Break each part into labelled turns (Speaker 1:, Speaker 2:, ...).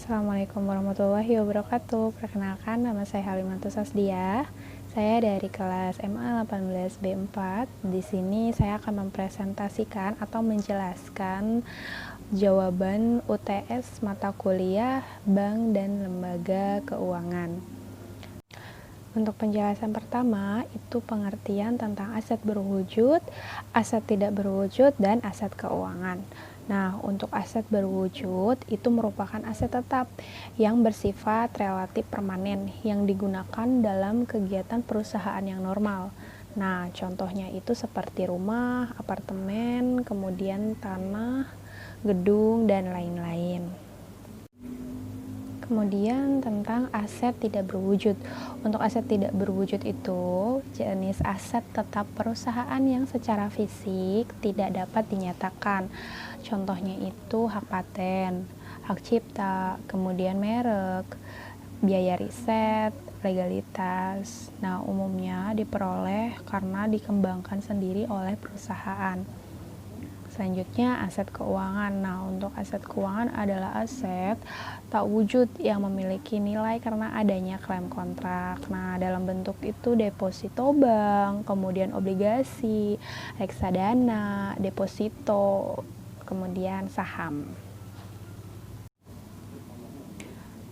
Speaker 1: Assalamualaikum warahmatullahi wabarakatuh. Perkenalkan, nama saya Halimantus Sasdia. Saya dari kelas MA 18B4. Di sini saya akan mempresentasikan atau menjelaskan jawaban UTS mata kuliah Bank dan Lembaga Keuangan. Untuk penjelasan pertama, itu pengertian tentang aset berwujud, aset tidak berwujud, dan aset keuangan. Nah, untuk aset berwujud itu merupakan aset tetap yang bersifat relatif permanen yang digunakan dalam kegiatan perusahaan yang normal. Nah, contohnya itu seperti rumah, apartemen, kemudian tanah, gedung, dan lain-lain. Kemudian tentang aset tidak berwujud. Untuk aset tidak berwujud itu jenis aset tetap perusahaan yang secara fisik tidak dapat dinyatakan. Contohnya itu hak paten, hak cipta, kemudian merek, biaya riset, legalitas. Nah, umumnya diperoleh karena dikembangkan sendiri oleh perusahaan. Selanjutnya aset keuangan. Nah, untuk aset keuangan adalah aset tak wujud yang memiliki nilai karena adanya klaim kontrak. Nah, dalam bentuk itu deposito bank, kemudian obligasi, reksadana, deposito, kemudian saham.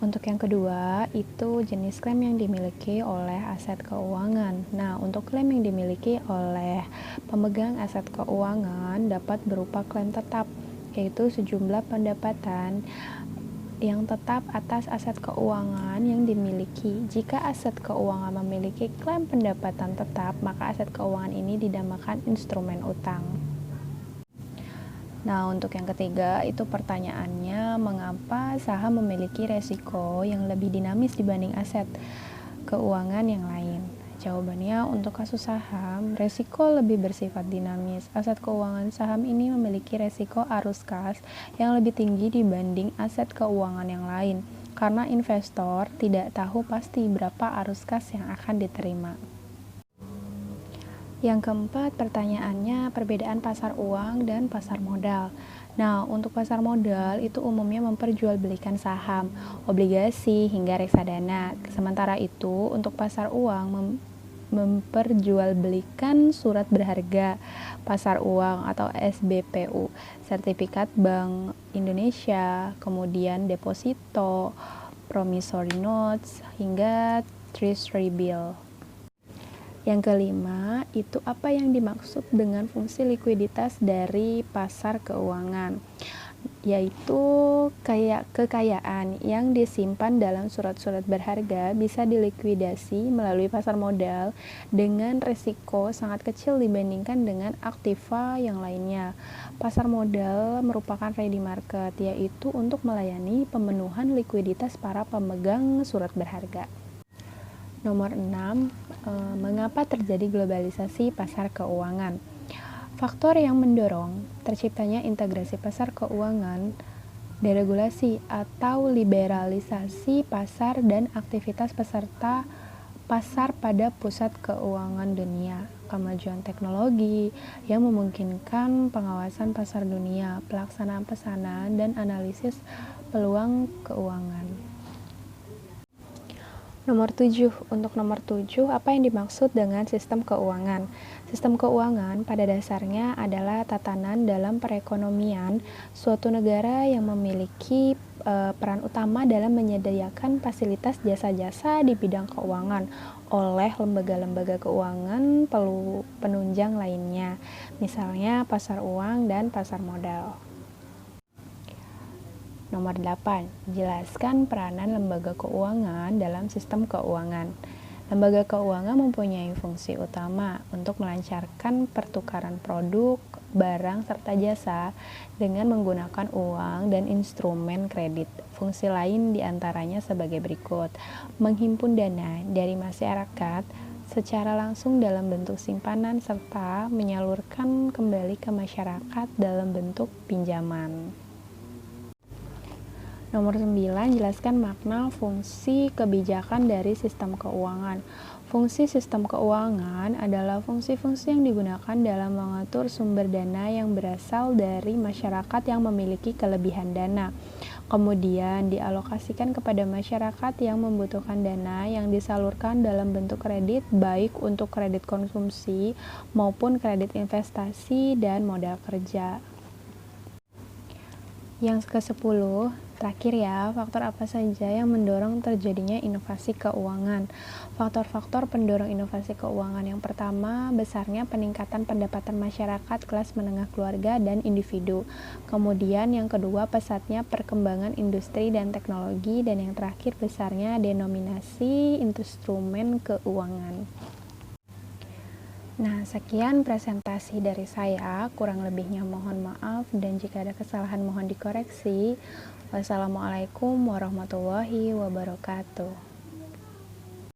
Speaker 1: Untuk yang kedua, itu jenis klaim yang dimiliki oleh aset keuangan. Nah, untuk klaim yang dimiliki oleh pemegang aset keuangan dapat berupa klaim tetap, yaitu sejumlah pendapatan yang tetap atas aset keuangan yang dimiliki. Jika aset keuangan memiliki klaim pendapatan tetap, maka aset keuangan ini dinamakan instrumen utang. Nah, untuk yang ketiga, itu pertanyaannya, mengapa saham memiliki resiko yang lebih dinamis dibanding aset keuangan yang lain? Jawabannya, untuk kasus saham, resiko lebih bersifat dinamis. Aset keuangan saham ini memiliki resiko arus kas yang lebih tinggi dibanding aset keuangan yang lain, karena investor tidak tahu pasti berapa arus kas yang akan diterima. Yang keempat, pertanyaannya perbedaan pasar uang dan pasar modal. Nah, untuk pasar modal itu umumnya memperjualbelikan saham, obligasi, hingga reksadana. Sementara itu, untuk pasar uang memperjualbelikan surat berharga, pasar uang atau SBPU, sertifikat Bank Indonesia, kemudian deposito, promissory notes, hingga treasury bill. Yang kelima, itu apa yang dimaksud dengan fungsi likuiditas dari pasar keuangan, yaitu kekayaan yang disimpan dalam surat-surat berharga bisa dilikuidasi melalui pasar modal dengan risiko sangat kecil dibandingkan dengan aktiva yang lainnya. Pasar modal merupakan ready market, yaitu untuk melayani pemenuhan likuiditas para pemegang surat berharga. Nomor 6, mengapa terjadi globalisasi pasar keuangan? Faktor yang mendorong terciptanya integrasi pasar keuangan, deregulasi atau liberalisasi pasar dan aktivitas peserta pasar pada pusat keuangan dunia, kemajuan teknologi yang memungkinkan pengawasan pasar dunia, pelaksanaan pesanan dan analisis peluang keuangan. Nomor 7, untuk nomor 7, apa yang dimaksud dengan sistem keuangan? Sistem keuangan pada dasarnya adalah tatanan dalam perekonomian suatu negara yang memiliki peran utama dalam menyediakan fasilitas jasa-jasa di bidang keuangan oleh lembaga-lembaga keuangan penunjang lainnya, misalnya pasar uang dan pasar modal. Nomor 8, jelaskan peranan lembaga keuangan dalam sistem keuangan. Lembaga keuangan mempunyai fungsi utama untuk melancarkan pertukaran produk, barang, serta jasa dengan menggunakan uang dan instrumen kredit. Fungsi lain diantaranya sebagai berikut: menghimpun dana dari masyarakat secara langsung dalam bentuk simpanan serta menyalurkan kembali ke masyarakat dalam bentuk pinjaman. Nomor 9, jelaskan makna fungsi kebijakan dari sistem keuangan. Fungsi sistem keuangan adalah fungsi-fungsi yang digunakan dalam mengatur sumber dana yang berasal dari masyarakat yang memiliki kelebihan dana. Kemudian dialokasikan kepada masyarakat yang membutuhkan dana yang disalurkan dalam bentuk kredit baik untuk kredit konsumsi maupun kredit investasi dan modal kerja. Yang ke-10, terakhir ya, faktor apa saja yang mendorong terjadinya inovasi keuangan? Faktor-faktor pendorong inovasi keuangan yang pertama, besarnya peningkatan pendapatan masyarakat kelas menengah keluarga dan individu. Kemudian yang kedua, pesatnya perkembangan industri dan teknologi. Dan yang terakhir, besarnya denominasi instrumen keuangan. Nah, sekian presentasi dari saya. Kurang lebihnya mohon maaf, dan jika ada kesalahan mohon dikoreksi. Wassalamualaikum warahmatullahi wabarakatuh.